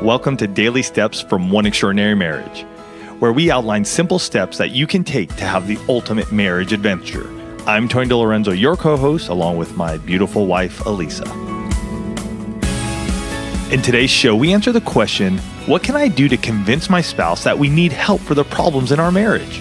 Welcome to Daily Steps from One Extraordinary Marriage, where we outline simple steps that you can take to have the ultimate marriage adventure. I'm Tony DeLorenzo, your co-host, along with my beautiful wife, Elisa. In today's show, we answer the question, what can I do to convince my spouse that we need help for the problems in our marriage?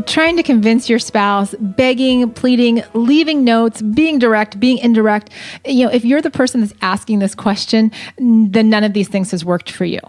Trying to convince your spouse, begging, pleading, leaving notes, being direct, being indirect. If you're the person that's asking this question, then none of these things has worked for you,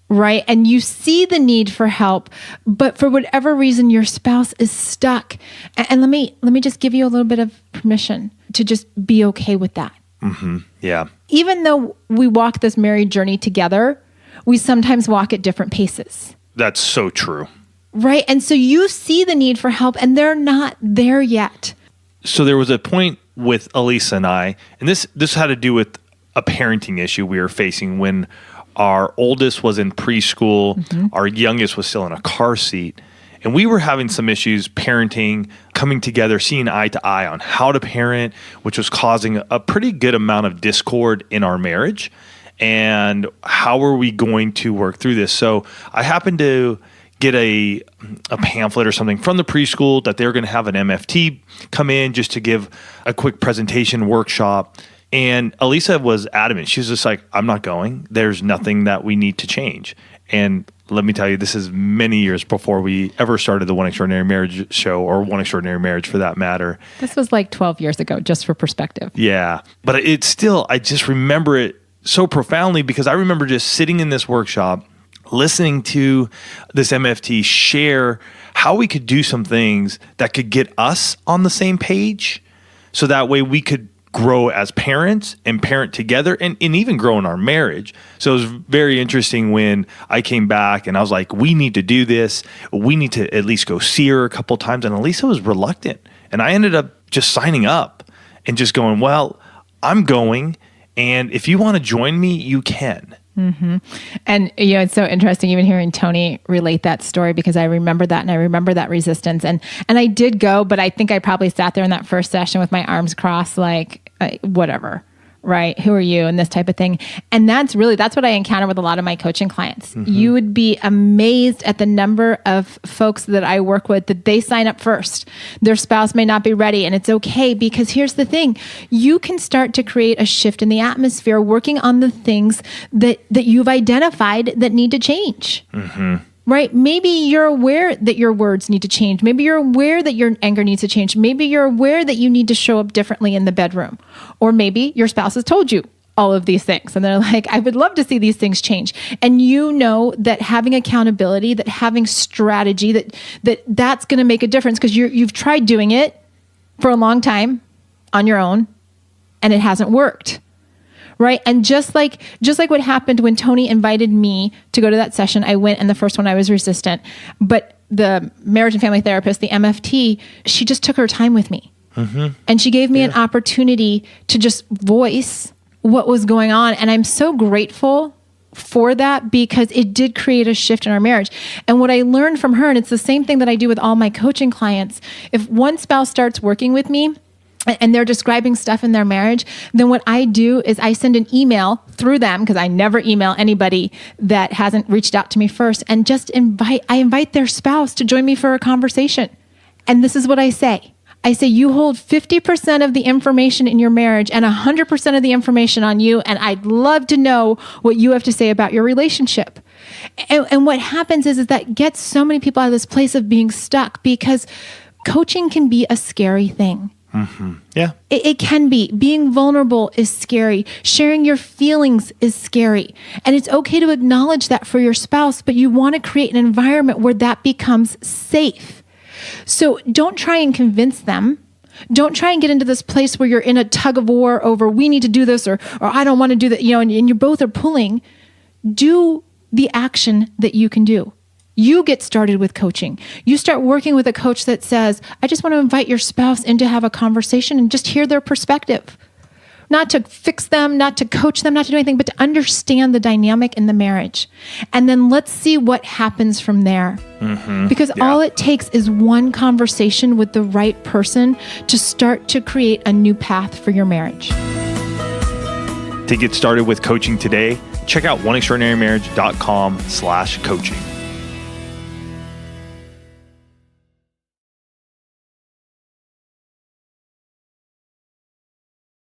right? And you see the need for help, but for whatever reason, your spouse is stuck. And let me just give you a little bit of permission to just be okay with that. Mm-hmm. Yeah. Even though we walk this married journey together, we sometimes walk at different paces. That's so true. Right. And so you see the need for help and they're not there yet. So there was a point with Elisa and I, and this had to do with a parenting issue we were facing when our oldest was in preschool, our youngest was still in a car seat, and we were having some issues parenting, coming together, seeing eye to eye on how to parent, which was causing a pretty good amount of discord in our marriage. And how are we going to work through this? So I happened to get a pamphlet or something from the preschool that they were going to have an MFT come in just to give a quick presentation workshop. And Elisa was adamant. She was just like, I'm not going. There's nothing that we need to change. And let me tell you, this is many years before we ever started the One Extraordinary Marriage show, or One Extraordinary Marriage for that matter. This was like 12 years ago, just for perspective. Yeah. But it's still, I just remember it so profoundly because I remember just sitting in this workshop, listening to this MFT share how we could do some things that could get us on the same page so that way we could grow as parents and parent together and even grow in our marriage. So it was very interesting when I came back and I was like, we need to do this. We need to at least go see her a couple times. And Elisa was reluctant. And I ended up just signing up and just going, well, I'm going. And if you want to join me, you can. Mm-hmm. And, it's so interesting even hearing Tony relate that story because I remember that and I remember that resistance. And I did go, but I think I probably sat there in that first session with my arms crossed, like, whatever, right? Who are you? And this type of thing. And that's what I encounter with a lot of my coaching clients. Mm-hmm. You would be amazed at the number of folks that I work with that they sign up first. Their spouse may not be ready, and it's okay because here's the thing. You can start to create a shift in the atmosphere working on the things that you've identified that need to change. Mm-hmm. Right? Maybe you're aware that your words need to change. Maybe you're aware that your anger needs to change. Maybe you're aware that you need to show up differently in the bedroom. Or maybe your spouse has told you all of these things. And they're like, I would love to see these things change. And you know that having accountability, that having strategy, that's going to make a difference because you've tried doing it for a long time on your own and it hasn't worked. Right. And just like what happened when Tony invited me to go to that session, I went, and the first one I was resistant, but the marriage and family therapist, the MFT, she just took her time with me. Mm-hmm. And she gave me an opportunity to just voice what was going on. And I'm so grateful for that because it did create a shift in our marriage. And what I learned from her, and it's the same thing that I do with all my coaching clients, if one spouse starts working with me, and they're describing stuff in their marriage, then what I do is I send an email through them, because I never email anybody that hasn't reached out to me first, and just invite their spouse to join me for a conversation. And this is what I say. I say, you hold 50% of the information in your marriage and 100% of the information on you, and I'd love to know what you have to say about your relationship. And what happens is that gets so many people out of this place of being stuck, because coaching can be a scary thing. Mm-hmm. Yeah. It can be. Being vulnerable is scary. Sharing your feelings is scary. And it's okay to acknowledge that for your spouse, but you want to create an environment where that becomes safe. So don't try and convince them. Don't try and get into this place where you're in a tug of war over we need to do this or I don't want to do that, and you both are pulling. Do the action that you can do. You get started with coaching. You start working with a coach that says, I just want to invite your spouse in to have a conversation and just hear their perspective, not to fix them, not to coach them, not to do anything, but to understand the dynamic in the marriage. And then let's see what happens from there. Because all it takes is one conversation with the right person to start to create a new path for your marriage. To get started with coaching today, check out oneextraordinarymarriage.com/coaching.